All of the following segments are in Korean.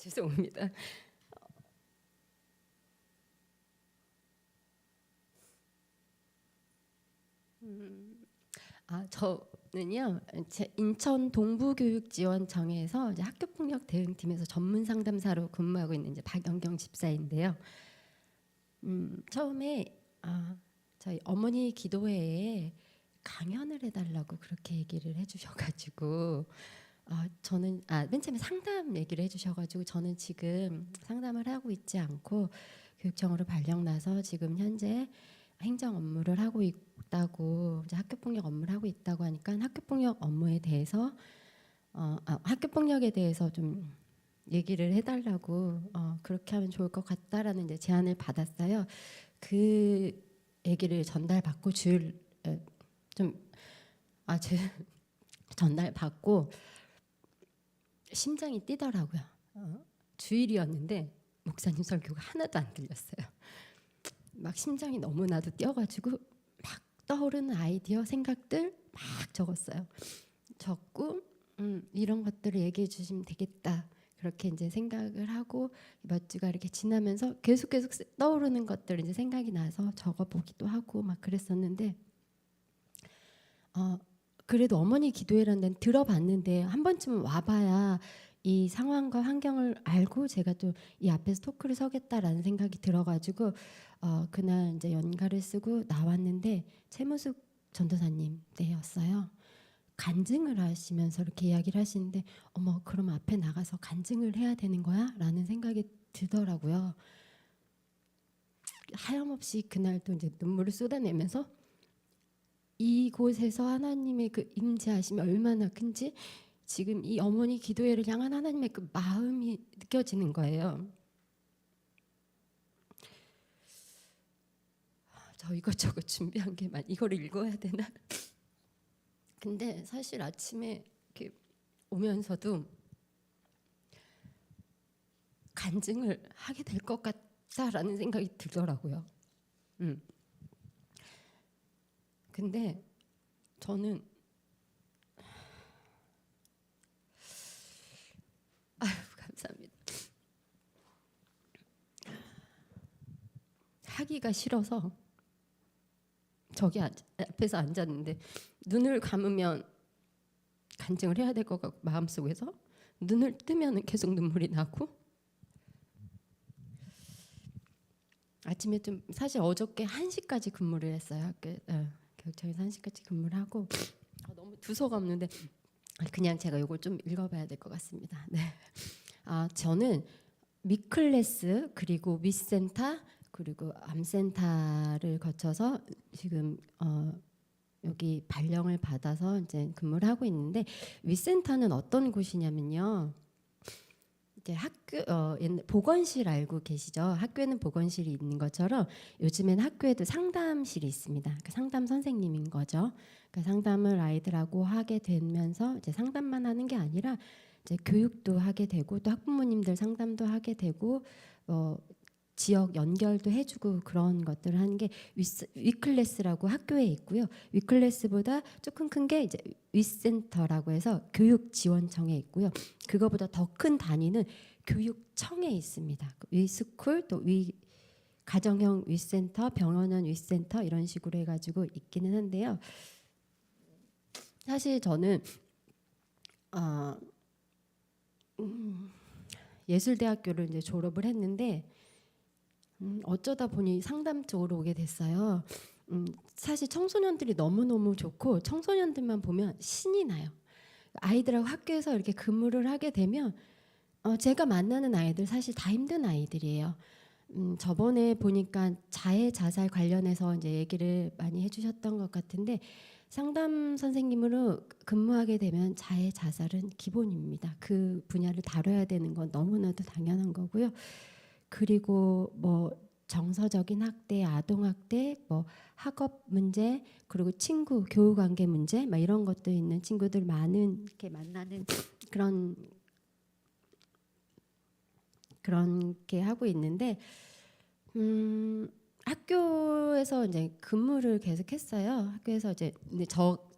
죄송합니다. 저는요, 인천 동부교육지원청에서 이제 학교폭력 대응팀에서 전문 상담사로 근무하고 있는 이제 박연경 집사인데요. 처음에 저희 어머니 기도회에 강연을 해달라고 그렇게 얘기를 해주셔가지고 저는 맨 처음에 상담 얘기를 해주셔가지고 저는 지금 상담을 하고 있지 않고 교육청으로 발령 나서 지금 현재 행정 업무를 하고 있다고, 이제 학교폭력 업무를 하고 있다고 하니까 학교폭력 업무에 대해서 학교폭력에 대해서 좀 얘기를 해달라고 그렇게 하면 좋을 것 같다라는 이제 제안을 받았어요. 그 얘기를 전달받고 전달받고 심장이 뛰더라고요. 주일이었는데 목사님 설교가 하나도 안 들렸어요. 막 심장이 너무나도 뛰어가지고 막 떠오르는 아이디어, 생각들 막 적었어요. 적고 이런 것들을 얘기해 주시면 되겠다. 그렇게 이제 생각을 하고 몇 주가 이렇게 지나면서 계속 떠오르는 것들 이제 생각이 나서 적어보기도 하고 막 그랬었는데 그래도 어머니 기도회라는 데는 들어봤는데 한 번쯤은 와봐야 이 상황과 환경을 알고 제가 또 이 앞에서 토크를 서겠다라는 생각이 들어가지고 그날 이제 연가를 쓰고 나왔는데 최무숙 전도사님 때였어요. 간증을 하시면서 이렇게 이야기를 하시는데 어머 그럼 앞에 나가서 간증을 해야 되는 거야? 라는 생각이 들더라고요. 하염없이 그날 또 이제 눈물을 쏟아내면서 이곳에서 하나님의 그 임재하심이 얼마나 큰지 지금 이 어머니 기도회를 향한 하나님의 그 마음이 느껴지는 거예요. 저 이것저것 준비한 게 이거를 읽어야 되나? 근데 사실 아침에 이렇게 오면서도 간증을 하게 될 것 같다라는 생각이 들더라고요. 근데 저는 감사합니다. 하기가 싫어서 저기 앞에서 앉았는데 눈을 감으면 간증을 해야 될 것 같고 마음속에서 눈을 뜨면 계속 눈물이 나고 아침에 좀 사실 어저께 1시까지 근무를 했어요. 교육청에서 1시까지 근무를 하고 너무 두서가 없는데 그냥 제가 이걸 좀 읽어봐야 될 것 같습니다. 네. 저는 미클래스 그리고 윗센터 그리고 암센터를 거쳐서 지금 여기 발령을 받아서 이제 근무를 하고 있는데 윗센터는 어떤 곳이냐면요. 이제 학교 보건실 알고 계시죠? 학교에는 보건실이 있는 것처럼 요즘엔 학교에도 상담실이 있습니다. 그 상담 선생님인 거죠. 그러니까 상담을 아이들하고 하게 되면서 이제 상담만 하는 게 아니라 이제 교육도 하게 되고 또 학부모님들 상담도 하게 되고 지역 연결도 해주고 그런 것들을 하는 게 위클래스라고 학교에 있고요. 위클래스보다 조금 큰 게 이제 위센터라고 해서 교육지원청에 있고요. 그거보다 더 큰 단위는 교육청에 있습니다. 위스쿨 또 가정형 위센터, 병원형 위센터 이런 식으로 해가지고 있기는 한데요. 사실 저는 예술대학교를 이제 졸업을 했는데 어쩌다 보니 상담 쪽으로 오게 됐어요. 사실 청소년들이 너무너무 좋고 청소년들만 보면 신이 나요. 아이들하고 학교에서 이렇게 근무를 하게 되면 제가 만나는 아이들 사실 다 힘든 아이들이에요. 저번에 보니까 자해 자살 관련해서 이제 얘기를 많이 해주셨던 것 같은데 상담 선생님으로 근무하게 되면 자해 자살은 기본입니다. 그 분야를 다뤄야 되는 건 너무나도 당연한 거고요. 그리고 뭐 정서적인 학대, 아동학대, 뭐 학업 문제, 그리고 친구, 교우관계 문제, 막 이런 것도 있는 친구들 많은 이렇게 만나는 그런 게 하고 있는데 학교에서 이제 근무를 계속했어요. 학교에서 이제 근데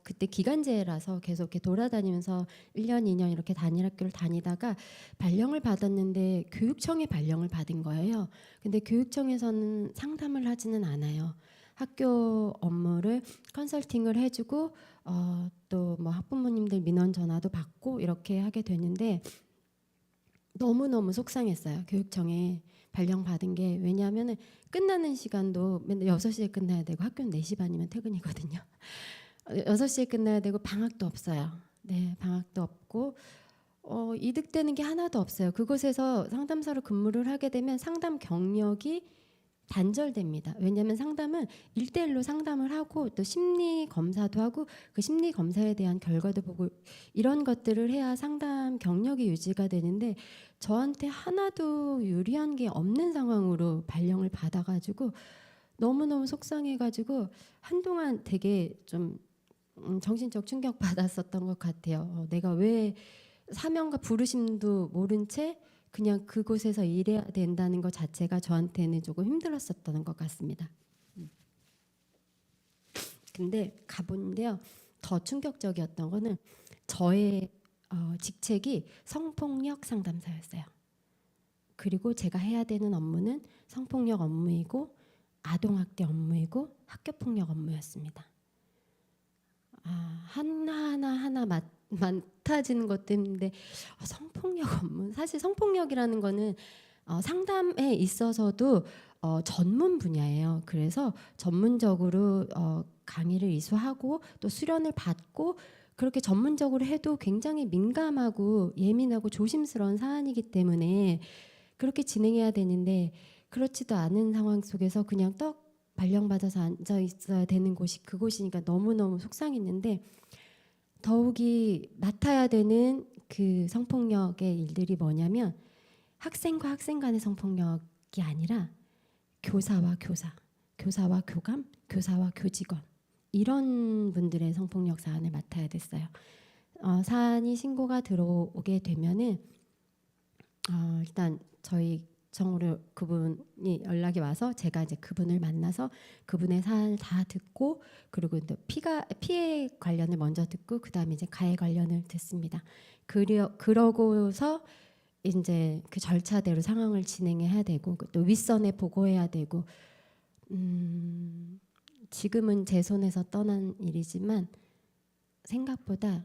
그때 기간제라서 계속 이렇게 돌아다니면서 1년, 2년 이렇게 단일 학교를 다니다가 발령을 받았는데 교육청에 발령을 받은 거예요. 근데 교육청에서는 상담을 하지는 않아요. 학교 업무를 컨설팅을 해주고 또 뭐 학부모님들 민원 전화도 받고 이렇게 하게 되는데 너무너무 속상했어요. 교육청에 발령 받은 게. 왜냐하면 끝나는 시간도 맨날 6시에 끝나야 되고 학교는 4시 반이면 퇴근이거든요. 6시에 끝나야 되고 방학도 없어요. 네, 방학도 없고 이득되는 게 하나도 없어요. 그곳에서 상담사로 근무를 하게 되면 상담 경력이 단절됩니다. 왜냐하면 상담은 1대1로 상담을 하고 또 심리 검사도 하고 그 심리 검사에 대한 결과도 보고 이런 것들을 해야 상담 경력이 유지가 되는데 저한테 하나도 유리한 게 없는 상황으로 발령을 받아가지고 너무너무 속상해가지고 한동안 되게 좀 정신적 충격 받았었던 것 같아요. 내가 왜 사명과 부르심도 모른 채 그냥 그곳에서 일해야 된다는 것 자체가 저한테는 조금 힘들었었던 것 같습니다. 근데 가보는데요. 더 충격적이었던 거는 저의 직책이 성폭력 상담사였어요. 그리고 제가 해야 되는 업무는 성폭력 업무이고 아동학대 업무이고 학교폭력 업무였습니다. 하나하나 맡아지는 것도 힘든데 성폭력 업무 사실 성폭력이라는 거는 상담에 있어서도 전문 분야예요. 그래서 전문적으로 강의를 이수하고 또 수련을 받고 그렇게 전문적으로 해도 굉장히 민감하고 예민하고 조심스러운 사안이기 때문에 그렇게 진행해야 되는데 그렇지도 않은 상황 속에서 그냥 떡 발령받아서 앉아 있어야 되는 곳이 그곳이니까 너무너무 속상했는데 더욱이 맡아야 되는 그 성폭력의 일들이 뭐냐면 학생과 학생 간의 성폭력이 아니라 교사와 교사, 교사와 교감, 교사와 교직원 이런 분들의 성폭력 사안을 맡아야 됐어요. 사안이 신고가 들어오게 되면은 일단 저희 정으로 그분이 연락이 와서 제가 이제 그분을 만나서 그분의 사안을 다 듣고 그리고 피해 관련을 먼저 듣고 그 다음에 이제 가해 관련을 듣습니다. 그러고서 이제 그 절차대로 상황을 진행해야 되고 또 윗선에 보고해야 되고 지금은 제 손에서 떠난 일이지만 생각보다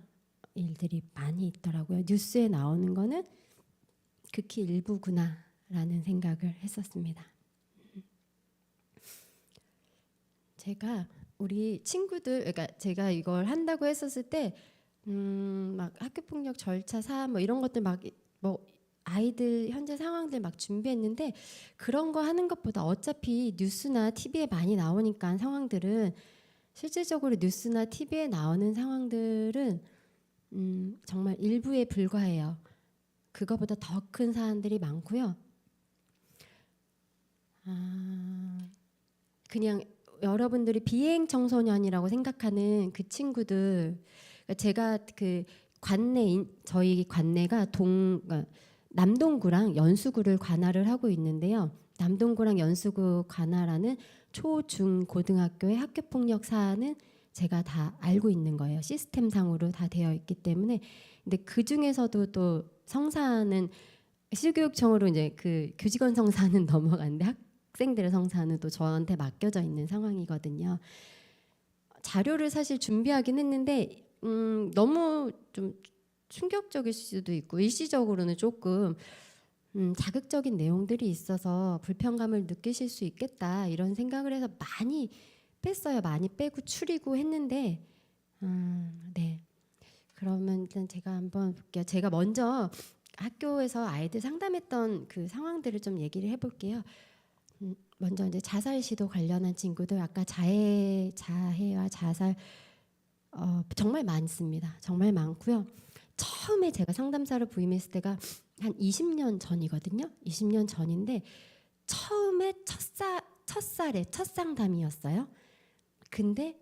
일들이 많이 있더라고요. 뉴스에 나오는 거는 극히 일부구나라는 생각을 했었습니다. 제가 우리 친구들, 그러니까 제가 이걸 한다고 했었을 때, 막 학교폭력 절차 사안 뭐 이런 것들 막 뭐 아이들 현재 상황들 막 준비했는데 그런 거 하는 것보다 어차피 뉴스나 TV에 많이 나오니까 상황들은 실질적으로 뉴스나 TV에 나오는 상황들은 정말 일부에 불과해요. 그거보다 더 큰 사안들이 많고요. 그냥 여러분들이 비행 청소년이라고 생각하는 그 친구들, 제가 그 관내 저희 관내가 그러니까 남동구랑 연수구를 관할을 하고 있는데요. 남동구랑 연수구 관할하는 초, 중, 고등학교의 학교폭력 사안은 제가 다 알고 있는 거예요. 시스템상으로 다 되어 있기 때문에. 근데 그 중에서도 또 성사는 시교육청으로 이제 그 교직원 성사는 넘어갔는데 학생들의 성사는 또 저한테 맡겨져 있는 상황이거든요. 자료를 사실 준비하긴 했는데 너무 좀 충격적일 수도 있고 일시적으로는 조금 자극적인 내용들이 있어서 불편감을 느끼실 수 있겠다 이런 생각을 해서 많이 뺐어요. 많이 빼고 추리고 했는데 네. 그러면 일단 제가 한번 볼게요. 제가 먼저 학교에서 아이들 상담했던 그 상황들을 좀 얘기를 해볼게요. 먼저 이제 자살 시도 관련한 친구들 아까 자해와 자살 정말 많습니다. 정말 많고요. 처음에 제가 상담사로 부임했을 때가 한 20년 전이거든요. 20년 전인데 처음에 첫살에 첫 상담이었어요. 근데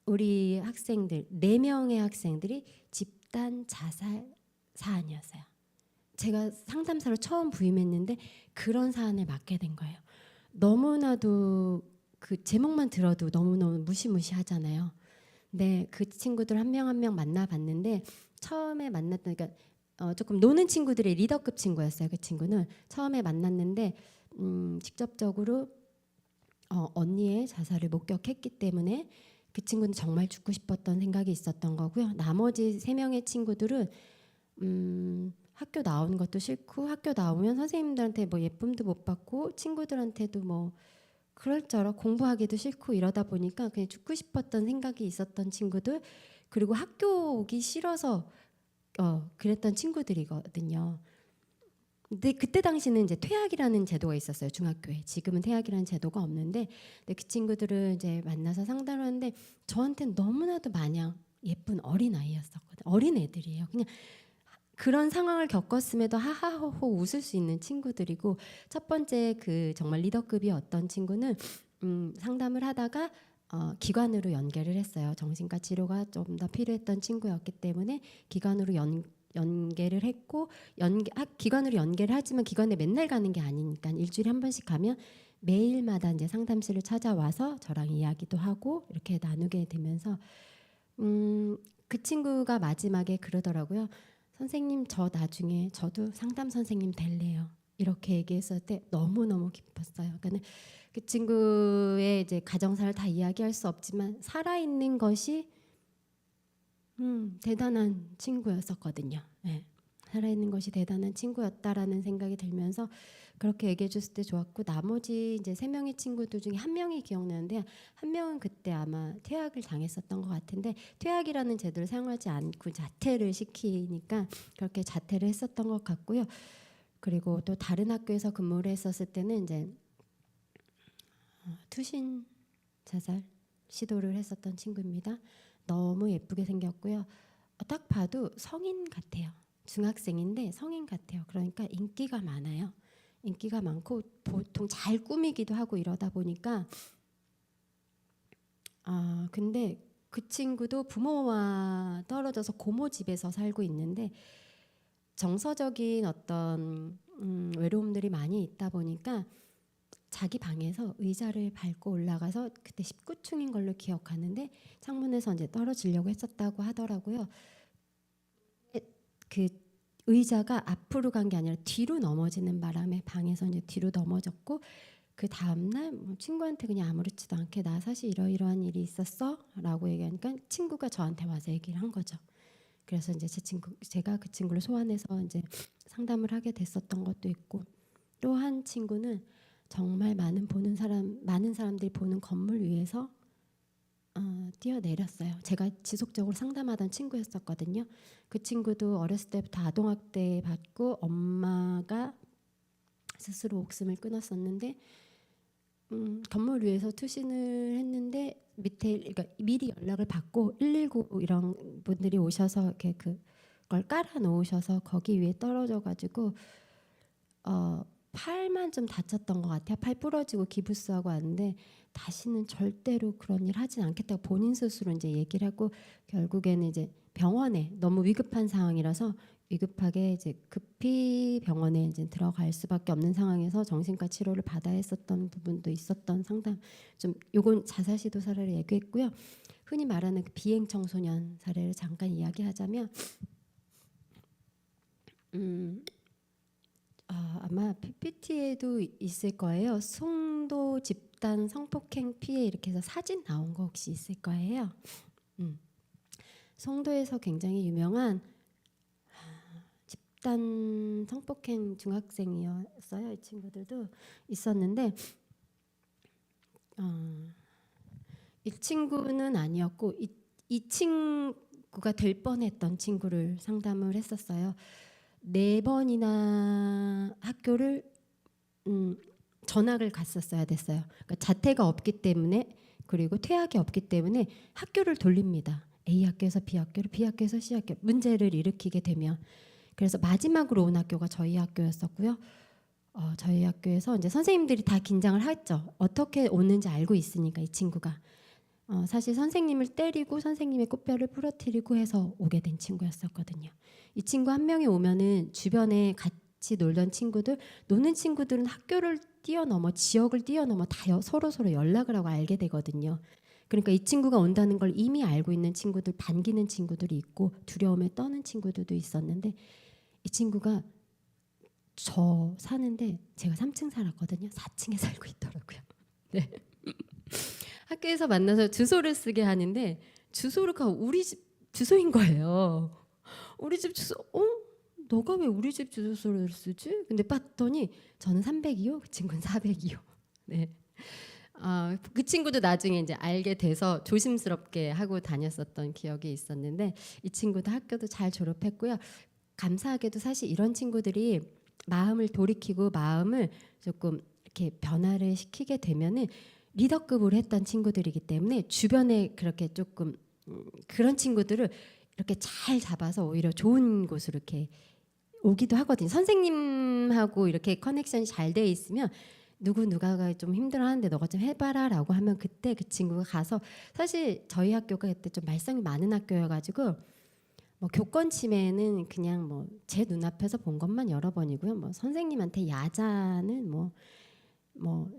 우리 학생들 4명의 학생들이 집단 자살 사안이었어요. 제가 상담사로 처음 부임했는데 그런 사안을 맡게 된 거예요. 너무나도 그 제목만 들어도 너무너무 무시무시하잖아요. 네, 그 친구들 한 명 한 명 만나봤는데 처음에 만났던 그러니까 조금 노는 친구들의 리더급 친구였어요. 그 친구는 처음에 만났는데 직접적으로 언니의 자살을 목격했기 때문에 그 친구는 정말 죽고 싶었던 생각이 있었던 거고요. 나머지 3명의 친구들은 학교 나오는 것도 싫고 학교 나오면 선생님들한테 뭐 예쁨도 못 받고 친구들한테도 뭐 그럴저럴 공부하기도 싫고 이러다 보니까 그냥 죽고 싶었던 생각이 있었던 친구들 그리고 학교 오기 싫어서 그랬던 친구들이거든요. 근데 그때 당시는 이제 퇴학이라는 제도가 있었어요 중학교에. 지금은 퇴학이라는 제도가 없는데, 근데 그 친구들을 이제 만나서 상담을 하는데 저한테는 너무나도 마냥 예쁜 어린 아이였었거든. 어린 애들이에요. 그냥 그런 상황을 겪었음에도 하하호호 웃을 수 있는 친구들이고, 첫 번째 그 정말 리더급이 어떤 친구는 상담을 하다가 기관으로 연계를 했어요. 정신과 치료가 좀 더 필요했던 친구였기 때문에 기관으로 연계를 했고 기관으로 연계를 하지만 기관에 맨날 가는 게 아니니까 일주일에 한 번씩 가면 매일마다 이제 상담실을 찾아와서 저랑 이야기도 하고 이렇게 나누게 되면서 그 친구가 마지막에 그러더라고요. 선생님 저 나중에 저도 상담 선생님 될래요. 이렇게 얘기했을 때 너무너무 기뻤어요. 그러니까 그 친구의 이제 가정사를 다 이야기할 수 없지만 살아있는 것이 대단한 친구였었거든요. 네. 살아있는 것이 대단한 친구였다라는 생각이 들면서 그렇게 얘기해 줬을 때 좋았고, 나머지 이제 3명의 친구들 중에 한 명이 기억나는데 한 명은 그때 아마 퇴학을 당했었던 것 같은데 퇴학이라는 제도를 사용하지 않고 자퇴를 시키니까 그렇게 자퇴를 했었던 것 같고요. 그리고 또 다른 학교에서 근무를 했었을 때는 이제 투신 자살 시도를 했었던 친구입니다. 너무 예쁘게 생겼고요. 딱 봐도 성인 같아요. 중학생인데 성인 같아요. 그러니까 인기가 많아요. 인기가 많고 보통 잘 꾸미기도 하고 이러다 보니까 근데 그 친구도 부모와 떨어져서 고모 집에서 살고 있는데 정서적인 어떤 외로움들이 많이 있다 보니까 자기 방에서 의자를 밟고 올라가서 그때 19층인 걸로 기억하는데 창문에서 이제 떨어지려고 했었다고 하더라고요. 그 의자가 앞으로 간 게 아니라 뒤로 넘어지는 바람에 방에서 이제 뒤로 넘어졌고, 그 다음날 뭐 친구한테 그냥 아무렇지도 않게 나 사실 이러이러한 일이 있었어라고 얘기하니까 친구가 저한테 와서 얘기를 한 거죠. 그래서 이제 제가 그 친구를 소환해서 이제 상담을 하게 됐었던 것도 있고, 또 한 친구는 정말 많은 사람들이 보는 건물 위에서 뛰어내렸어요. 제가 지속적으로 상담하던 친구였었거든요. 그 친구도 어렸을 때부터 아동학대 받고 엄마가 스스로 목숨을 끊었었는데 건물 위에서 투신을 했는데 그러니까 미리 연락을 받고 119 이런 분들이 오셔서 이렇게 그걸 깔아 놓으셔서 거기 위에 떨어져 가지고 팔만 좀 다쳤던 것 같아요. 팔 부러지고 기부스하고 왔는데 다시는 절대로 그런 일 하진 않겠다고 본인 스스로 이제 얘기를 하고, 결국에는 이제 병원에 너무 위급한 상황이라서 위급하게 이제 급히 병원에 이제 들어갈 수밖에 없는 상황에서 정신과 치료를 받아야 했었던 부분도 있었던 상담. 좀 요건 자살 시도 사례를 얘기했고요. 흔히 말하는 그 비행 청소년 사례를 잠깐 이야기하자면 아마 PPT에도 있을 거예요. 송도 집단 성폭행 피해 이렇게 해서 사진 나온 거 혹시 있을 거예요. 송도에서 굉장히 유명한 집단 성폭행 중학생이었어요. 이 친구들도 있었는데 이 친구는 아니었고 이 친구가 될 뻔했던 친구를 상담을 했었어요. 4번이나 학교를 전학을 갔었어야 됐어요. 그러니까 자퇴가 없기 때문에, 그리고 퇴학이 없기 때문에 학교를 돌립니다. A 학교에서 B 학교로, B 학교에서 C 학교, 문제를 일으키게 되면. 그래서 마지막으로 온 학교가 저희 학교였었고요. 저희 학교에서 이제 선생님들이 다 긴장을 했죠. 어떻게 오는지 알고 있으니까 이 친구가. 사실 선생님을 때리고 선생님의 꽃뼈를 부러뜨리고 해서 오게 된 친구였었거든요. 이 친구 한 명이 오면은 주변에 같이 놀던 친구들, 노는 친구들은 학교를 뛰어넘어 지역을 뛰어넘어 다 서로 연락을 하고 알게 되거든요. 그러니까 이 친구가 온다는 걸 이미 알고 있는 친구들, 반기는 친구들이 있고 두려움에 떠는 친구들도 있었는데 이 친구가 저 사는데 제가 3층 살았거든요. 4층에 살고 있더라고요. 네. 학교에서 만나서 주소를 쓰게 하는데 주소가 우리 집 주소인 거예요. 우리 집 주소. 너가 왜 우리 집 주소를 쓰지? 근데 봤더니 저는 302호, 그 친구는 402호. 네. 그 친구도 나중에 이제 알게 돼서 조심스럽게 하고 다녔었던 기억이 있었는데 이 친구도 학교도 잘 졸업했고요. 감사하게도 사실 이런 친구들이 마음을 돌이키고 마음을 조금 이렇게 변화를 시키게 되면은 리더급으로 했던 친구들이기 때문에 주변에 그렇게 조금 그런 친구들을 이렇게 잘 잡아서 오히려 좋은 곳으로 이렇게 오기도 하거든요. 선생님하고 이렇게 커넥션이 잘 돼 있으면 누가가 좀 힘들어하는데 너가 좀 해봐라라고 하면 그때 그 친구가 가서 사실 저희 학교가 그때 좀 말썽이 많은 학교여가지고 뭐 교권 침해는 그냥 뭐 제 눈앞에서 본 것만 여러 번이고요. 뭐 선생님한테 야자는 뭐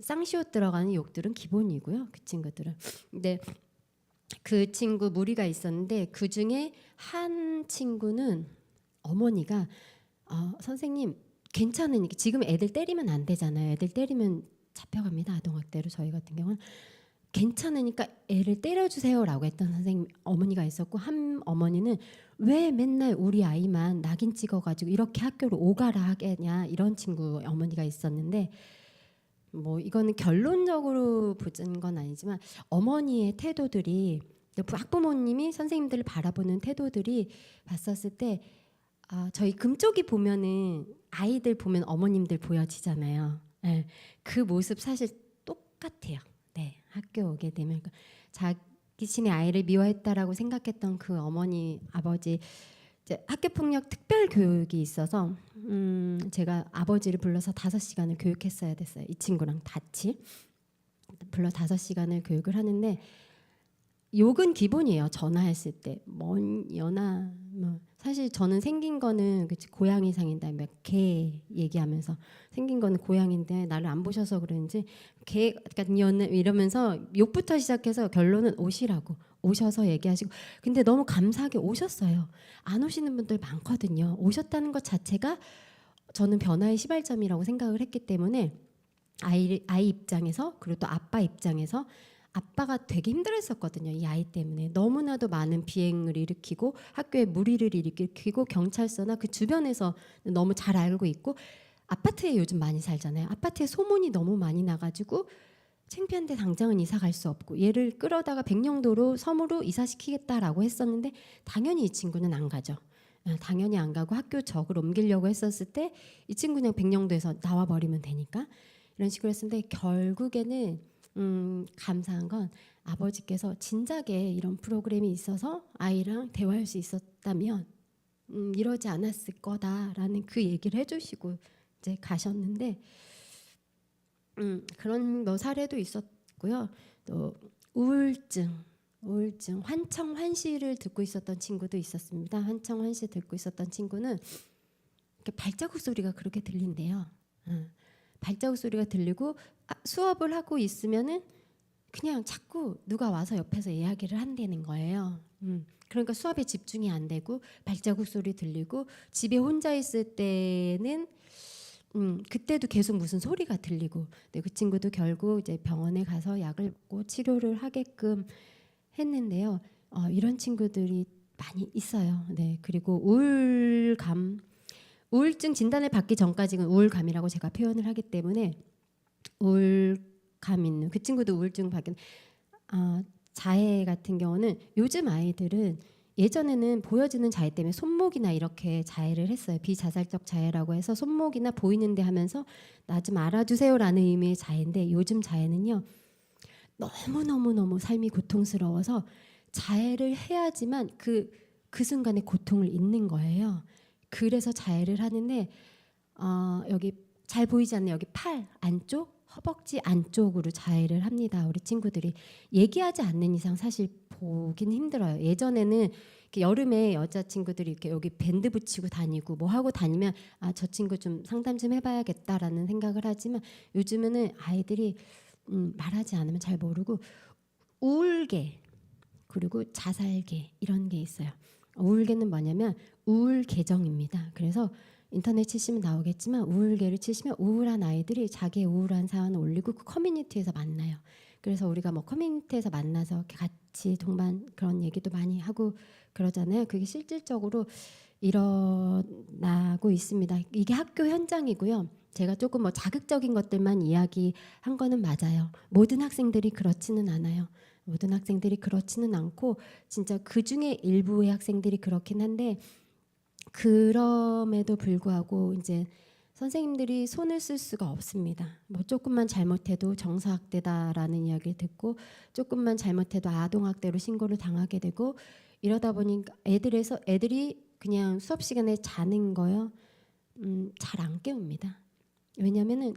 쌍시옷 들어가는 욕들은 기본이고요. 그 친구들은. 근데 그 친구 무리가 있었는데 그 중에 한 친구는 어머니가 선생님 괜찮으니까 지금 애들 때리면 안 되잖아요. 애들 때리면 잡혀갑니다. 아동학대로 저희 같은 경우는 괜찮으니까 애를 때려주세요라고 했던 선생님 어머니가 있었고 한 어머니는 왜 맨날 우리 아이만 낙인 찍어가지고 이렇게 학교로 오가라 하겠냐 이런 친구 어머니가 있었는데 뭐 이거는 결론적으로 보는 건 아니지만 어머니의 태도들이 학부모님이 선생님들을 바라보는 태도들이 봤었을 때 저희 금쪽이 보면은 아이들 보면 어머님들 보여지잖아요. 네, 그 모습 사실 똑같아요. 네, 학교 오게 되면 자신의 아이를 미워했다라고 생각했던 그 어머니 아버지 이제 학교 폭력 특별 교육이 있어서 제가 아버지를 불러서 5시간을 교육했어야 됐어요. 이 친구랑 같이 불러 5시간을 교육을 하는데 욕은 기본이에요. 전화했을 때 연아 뭐 사실 저는 생긴 거는 고양이상인데 몇 개 얘기하면서 생긴 거는 고양인데 나를 안 보셔서 그런지 개 같은 연애 이러면서 욕부터 시작해서 결론은 오시라고 오셔서 얘기하시고 근데 너무 감사하게 오셨어요. 안 오시는 분들 많거든요. 오셨다는 것 자체가 저는 변화의 시발점이라고 생각을 했기 때문에 아이 입장에서 그리고 또 아빠 입장에서 아빠가 되게 힘들었었거든요. 이 아이 때문에 너무나도 많은 비행을 일으키고 학교에 무리를 일으키고 경찰서나 그 주변에서 너무 잘 알고 있고 아파트에 요즘 많이 살잖아요. 아파트에 소문이 너무 많이 나가지고 창피한데 당장은 이사 갈 수 없고 얘를 끌어다가 백령도로 섬으로 이사시키겠다라고 했었는데 당연히 이 친구는 안 가죠. 당연히 안 가고 학교 적을 옮기려고 했었을 때 이 친구 그냥 백령도에서 나와버리면 되니까 이런 식으로 했었는데 결국에는 감사한 건 아버지께서 진작에 이런 프로그램이 있어서 아이랑 대화할 수 있었다면 이러지 않았을 거다라는 그 얘기를 해주시고 이제 가셨는데 그런 사례도 있었고요. 또 우울증 환청환시를 듣고 있었던 친구도 있었습니다. 환청환시 듣고 있었던 친구는 발자국 소리가 그렇게 들린대요. 발자국 소리가 들리고 수업을 하고 있으면은 그냥 자꾸 누가 와서 옆에서 이야기를 한다는 거예요. 그러니까 수업에 집중이 안 되고 발자국 소리 들리고 집에 혼자 있을 때는 그때도 계속 무슨 소리가 들리고 네, 그 친구도 결국 이제 병원에 가서 약을 먹고 치료를 하게끔 했는데요. 이런 친구들이 많이 있어요. 네, 그리고 우울증 진단을 받기 전까지는 우울감이라고 제가 표현을 하기 때문에 우울감 있는 그 친구도 우울증 받긴 자해 같은 경우는 요즘 아이들은 예전에는 보여지는 자해 때문에 손목이나 이렇게 자해를 했어요. 비자살적 자해라고 해서 손목이나 보이는데 하면서 나 좀 알아주세요라는 의미의 자해인데 요즘 자해는요. 너무 삶이 고통스러워서 자해를 해야지만 그 순간에 고통을 잊는 거예요. 그래서 자해를 하는데 여기 잘 보이지 않나요? 여기 팔 안쪽, 허벅지 안쪽으로 자해를 합니다. 우리 친구들이 얘기하지 않는 이상 사실 보긴 힘들어요. 예전에는 여름에 여자 친구들이 이렇게 여기 밴드 붙이고 다니고 뭐 하고 다니면 저 친구 좀 상담 좀 해봐야겠다라는 생각을 하지만 요즘에는 아이들이 말하지 않으면 잘 모르고 우울계 그리고 자살계 이런 게 있어요. 우울계는 뭐냐면 우울 계정입니다. 그래서 인터넷 치시면 나오겠지만 우울계를 치시면 우울한 아이들이 자기의 우울한 사연을 올리고 그 커뮤니티에서 만나요. 그래서 우리가 뭐 커뮤니티에서 만나서 이렇게 같이 동반 그런 얘기도 많이 하고 그러잖아요. 그게 실질적으로 일어나고 있습니다. 이게 학교 현장이고요. 제가 조금 뭐 자극적인 것들만 이야기한 거는 맞아요. 모든 학생들이 그렇지는 않아요. 모든 학생들이 그렇지는 않고 진짜 그 중에 일부의 학생들이 그렇긴 한데 그럼에도 불구하고 이제 선생님들이 손을 쓸 수가 없습니다. 뭐 조금만 잘못해도 정서학대다라는 이야기를 듣고 조금만 잘못해도 아동학대로 신고를 당하게 되고 이러다 보니까 애들이 그냥 수업 시간에 자는 거요. 잘 안 깨웁니다. 왜냐하면은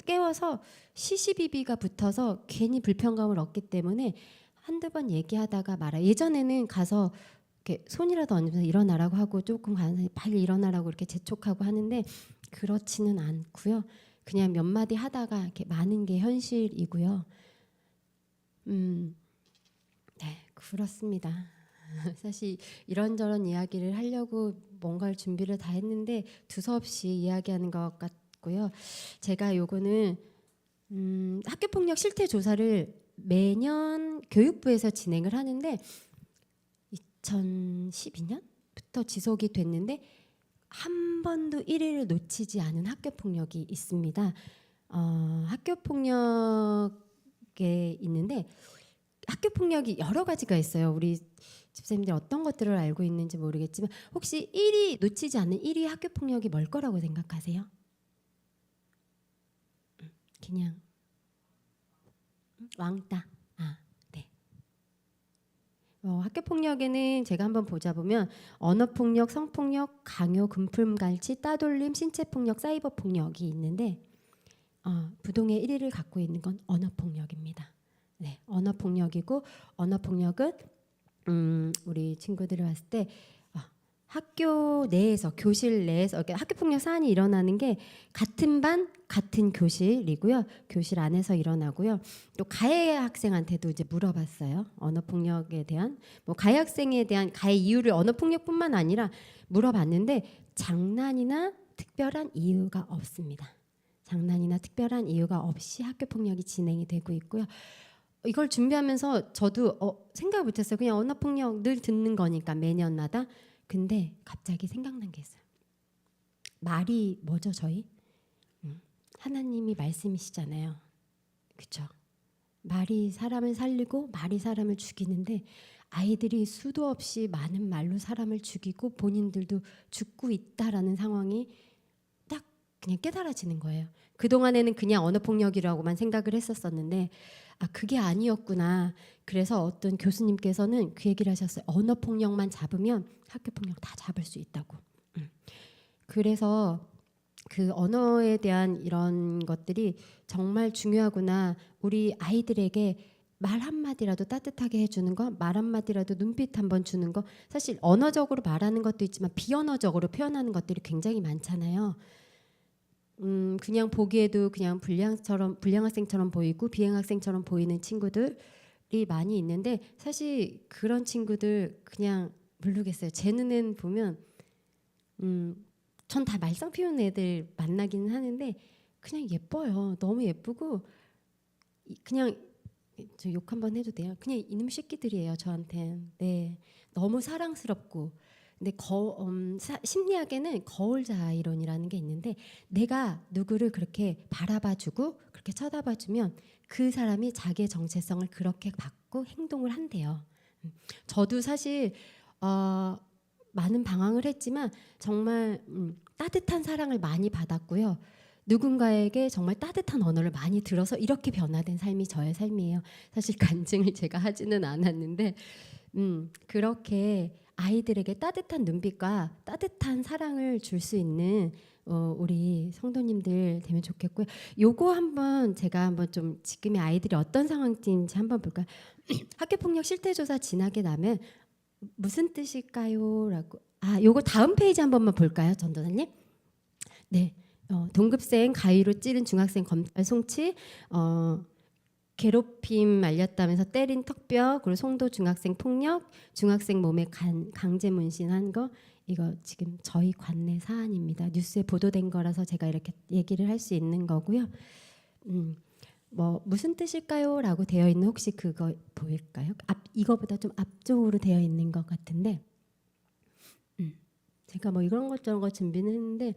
깨워서 시시비비가 붙어서 괜히 불편감을 얻기 때문에 한두 번 얘기하다가 말아. 예전에는 가서 이렇게 손이라도 얹으면서 일어나라고 하고 조금 가서 빨리 일어나라고 이렇게 재촉하고 하는데 그렇지는 않고요. 그냥 몇 마디 하다가 이렇게 마는 게 현실이고요. 네, 그렇습니다. 사실 이런저런 이야기를 하려고 뭔가를 준비를 다 했는데 두서없이 이야기하는 것 같고요. 제가 요거는 학교폭력 실태 조사를 매년 교육부에서 진행을 하는데 2012년부터 지속이 됐는데 한 번도 1위를 놓치지 않은 학교폭력이 있습니다. 학교폭력에 있는데 학교폭력이 여러 가지가 있어요. 우리 집사님들 어떤 것들을 알고 있는지 모르겠지만 혹시 1위 놓치지 않는 1위 학교폭력이 뭘 거라고 생각하세요? 그냥 왕따. 네. 학교폭력에는 제가 한번 보자보면 언어폭력, 성폭력, 강요, 금품갈취, 따돌림, 신체폭력, 사이버폭력이 있는데 부동의 1위를 갖고 있는 건 언어폭력입니다. 네, 언어폭력이고 언어폭력은 우리 친구들이 봤을 때 학교 내에서 교실 내에서 학교폭력 사안이 일어나는 게 같은 반 같은 교실이고요. 교실 안에서 일어나고요. 또 가해 학생한테도 이제 물어봤어요. 언어폭력에 대한 뭐 가해 학생에 대한 가해 이유를 언어폭력뿐만 아니라 물어봤는데 장난이나 특별한 이유가 없습니다. 장난이나 특별한 이유가 없이 학교폭력이 진행이 되고 있고요. 이걸 준비하면서 저도 생각을 못했어요. 그냥 언어폭력 늘 듣는 거니까 매년마다. 근데 갑자기 생각난 게 있어요. 말이 뭐죠 저희? 하나님이 말씀이시잖아요. 그렇죠? 말이 사람을 살리고 말이 사람을 죽이는데 아이들이 수도 없이 많은 말로 사람을 죽이고 본인들도 죽고 있다라는 상황이 딱 그냥 깨달아지는 거예요. 그동안에는 그냥 언어폭력이라고만 생각을 했었었는데 그게 아니었구나. 그래서 어떤 교수님께서는 그 얘기를 하셨어요. 언어폭력만 잡으면 학교폭력 다 잡을 수 있다고. 그래서 그 언어에 대한 이런 것들이 정말 중요하구나. 우리 아이들에게 말 한마디라도 따뜻하게 해주는 거, 말 한마디라도 눈빛 한번 주는 거. 사실 언어적으로 말하는 것도 있지만 비언어적으로 표현하는 것들이 굉장히 많잖아요. 그냥 보기에도 그냥 불량 학생처럼 보이고 비행 학생처럼 보이는 친구들이 많이 있는데 사실 그런 친구들 그냥 모르겠어요. 제 눈엔 보면 전 다 말썽 피우는 애들 만나기는 하는데 그냥 예뻐요. 너무 예쁘고 그냥 저 욕 한번 해도 돼요. 그냥 이놈 새끼들이에요. 저한텐. 네, 너무 사랑스럽고. 근데 심리학에는 거울자 이론이라는 게 있는데 내가 누구를 그렇게 바라봐주고 그렇게 쳐다봐주면 그 사람이 자기의 정체성을 그렇게 받고 행동을 한대요. 저도 사실 많은 방황을 했지만 정말 따뜻한 사랑을 많이 받았고요. 누군가에게 정말 따뜻한 언어를 많이 들어서 이렇게 변화된 삶이 저의 삶이에요. 사실 간증을 제가 하지는 않았는데 그렇게 아이들에게 따뜻한 눈빛과 따뜻한 사랑을 줄 수 있는 우리 성도님들 되면 좋겠고요. 요거 한번 제가 한번 좀 지금의 아이들이 어떤 상황인지 한번 볼까요? 학교폭력 실태조사 지나게 나면 무슨 뜻일까요? 라고 요거 다음 페이지 한 번만 볼까요, 전도사님? 네, 동급생 가위로 찌른 중학생 검찰 송치 괴롭힘 말렸다면서 때린 턱뼈, 그리고 송도 중학생 폭력, 중학생 몸에 강제 문신한 거, 이거 지금 저희 관내 사안입니다. 뉴스에 보도된 거라서 제가 이렇게 얘기를 할 수 있는 거고요. 뭐 무슨 뜻일까요? 라고 되어 있는, 혹시 그거 보일까요? 이거보다 좀 앞쪽으로 되어 있는 것 같은데, 제가 뭐 이런 것 저런 거 준비는 했는데,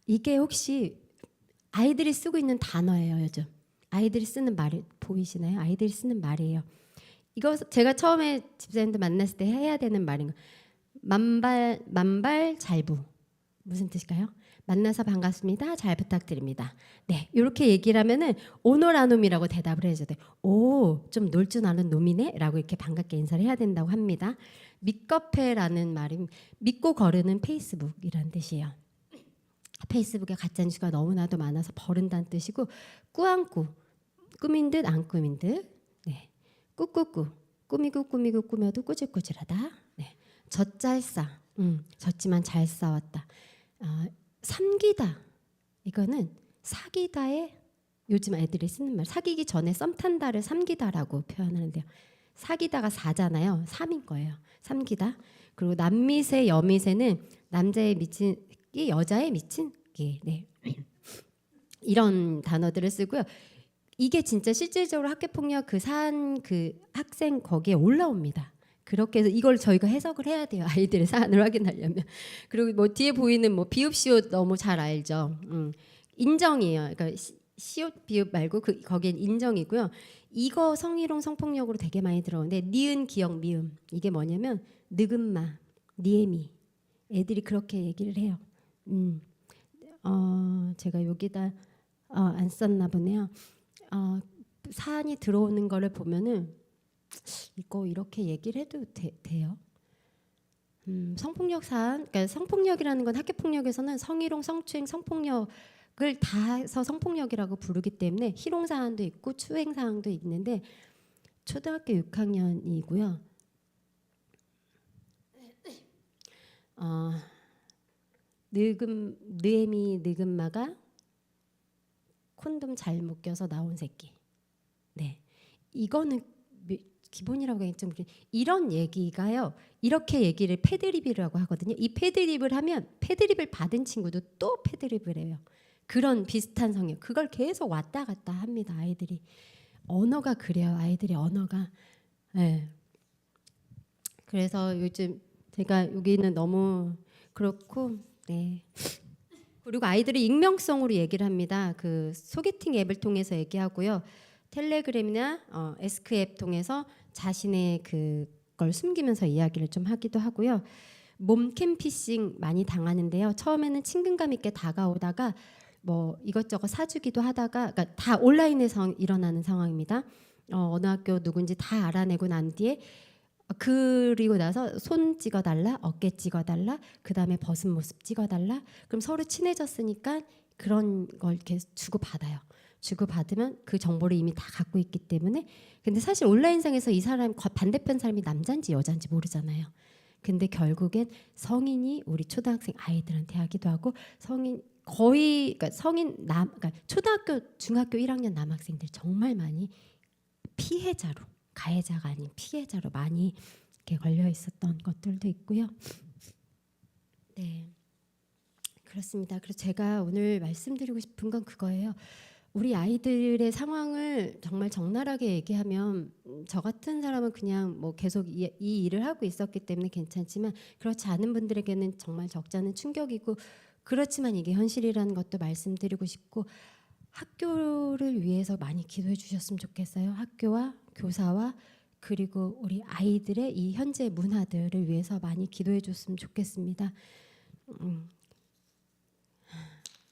이게 혹시 아이들이 쓰고 있는 단어예요. 요즘 아이들이 쓰는 말 보이시나요? 아이들이 쓰는 말이에요. 이거 제가 처음에 집사님들 만났을 때 해야 되는 말인 거. 만발잘부, 무슨 뜻일까요? 만나서 반갑습니다. 잘 부탁드립니다. 네, 이렇게 얘기를 하면은 오노라놈이라고 대답을 해줘야 돼. 오, 좀 놀 줄 아는 놈이네라고 이렇게 반갑게 인사를 해야 된다고 합니다. 믿거페라는 말이 믿고 거르는 페이스북이란 뜻이에요. 페이스북에 가짜뉴스가 너무나도 많아서 버른다는 뜻이고, 꾸안꾸, 꾸민 듯 안 꾸민 듯, 네, 꾸꾸꾸, 꾸미고 꾸며도 꾸질꾸질하다. 네, 젖잘싸, 젖지만 잘 싸웠다. 삼기다, 이거는 사기다의, 요즘 애들이 쓰는 말, 사귀기 전에 썸 탄다를 삼기다라고 표현하는데요. 사기다가 사잖아요. 삼인 거예요. 삼기다. 그리고 남미세, 여미세는 남자의 미친 끼, 여자의 미친 끼. 네. 이런 단어들을 쓰고요. 이게 진짜 실질적으로 학교폭력 그 사안 그 학생 거기에 올라옵니다. 그렇게 해서 이걸 저희가 해석을 해야 돼요. 아이들의 사안을 확인하려면. 그리고 뭐 뒤에 보이는 뭐 비읍 시옷 너무 잘 알죠. 인정이에요. 그러니까 시옷 비읍 말고 거기엔 인정이고요. 이거 성희롱 성폭력으로 되게 많이 들어오는데, 니은 기역 미음, 이게 뭐냐면 느금마, 니에미, 애들이 그렇게 얘기를 해요. 제가 여기다 안 썼나 보네요. 사안이 들어오는 거를 보면은 이거 이렇게 얘기를 해도 돼요. 성폭력 사안, 그러니까 성폭력이라는 건 학교폭력에서는 성희롱, 성추행, 성폭력을 다 해서 성폭력이라고 부르기 때문에 희롱 사안도 있고 추행 사안도 있는데, 초등학교 6학년이고요. 느에미 느금마가 콘돔 잘못 껴서 나온 새끼. 네, 이거는 기본이라고 하긴 좀 이런 얘기가요. 이렇게 얘기를 패드립이라고 하거든요. 이 패드립을 하면 패드립을 받은 친구도 또 패드립을 해요. 그런 비슷한 성역, 그걸 계속 왔다 갔다 합니다. 아이들이 언어가 그래요. 아이들이 언어가. 네. 그래서 요즘 제가 여기는 너무 그렇고, 네. 그리고 아이들이 익명성으로 얘기를 합니다. 그 소개팅 앱을 통해서 얘기하고요. 텔레그램이나 에스크 앱 통해서 자신의 그걸 숨기면서 이야기를 좀 하기도 하고요. 몸캠 피싱 많이 당하는데요. 처음에는 친근감 있게 다가오다가 뭐 이것저것 사주기도 하다가, 그러니까 다 온라인에서 일어나는 상황입니다. 어느 학교 누군지 다 알아내고 난 뒤에, 그리고 나서 손 찍어달라, 어깨 찍어달라, 그 다음에 벗은 모습 찍어달라. 그럼 서로 친해졌으니까 그런 걸 이렇게 주고받아요. 주고받으면 그 정보를 이미 다 갖고 있기 때문에. 근데 사실 온라인상에서 이 사람 반대편 사람이 남자인지 여자인지 모르잖아요. 근데 결국엔 성인이 우리 초등학생 아이들한테 하기도 하고, 성인 거의, 그러니까 성인 그러니까 초등학교 중학교 1학년 남학생들 정말 많이 피해자로, 가해자가 아닌 피해자로 많이 이렇게 걸려 있었던 것들도 있고요. 네, 그렇습니다. 그래서 제가 오늘 말씀드리고 싶은 건 그거예요. 우리 아이들의 상황을 정말 적나라하게 얘기하면, 저 같은 사람은 그냥 뭐 계속 이 일을 하고 있었기 때문에 괜찮지만, 그렇지 않은 분들에게는 정말 적잖은 충격이고, 그렇지만 이게 현실이라는 것도 말씀드리고 싶고, 학교를 위해서 많이 기도해 주셨으면 좋겠어요. 학교와 교사와 그리고 우리 아이들의 이 현재 문화들을 위해서 많이 기도해 줬으면 좋겠습니다.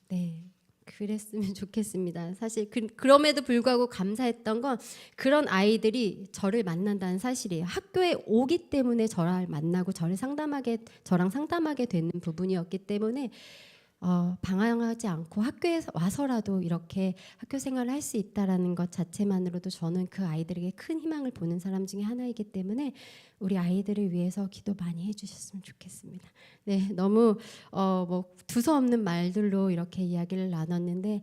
네, 그랬으면 좋겠습니다. 사실 그럼에도 불구하고 감사했던 건, 그런 아이들이 저를 만난다는 사실이에요. 학교에 오기 때문에 저를 만나고 저랑 상담하게 되는 부분이었기 때문에 방황하지 않고 학교에 와서라도 이렇게 학교 생활을 할 수 있다라는 것 자체만으로도 저는 그 아이들에게 큰 희망을 보는 사람 중에 하나이기 때문에 우리 아이들을 위해서 기도 많이 해주셨으면 좋겠습니다. 네, 너무 뭐 두서없는 말들로 이렇게 이야기를 나눴는데,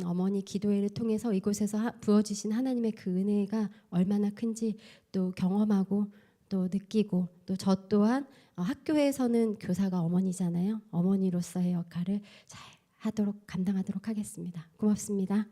어머니 기도회를 통해서 이곳에서 부어주신 하나님의 그 은혜가 얼마나 큰지 또 경험하고 또 느끼고 또 저 또한 학교에서는 교사가 어머니잖아요. 어머니로서의 역할을 잘 하도록 감당하도록 하겠습니다. 고맙습니다.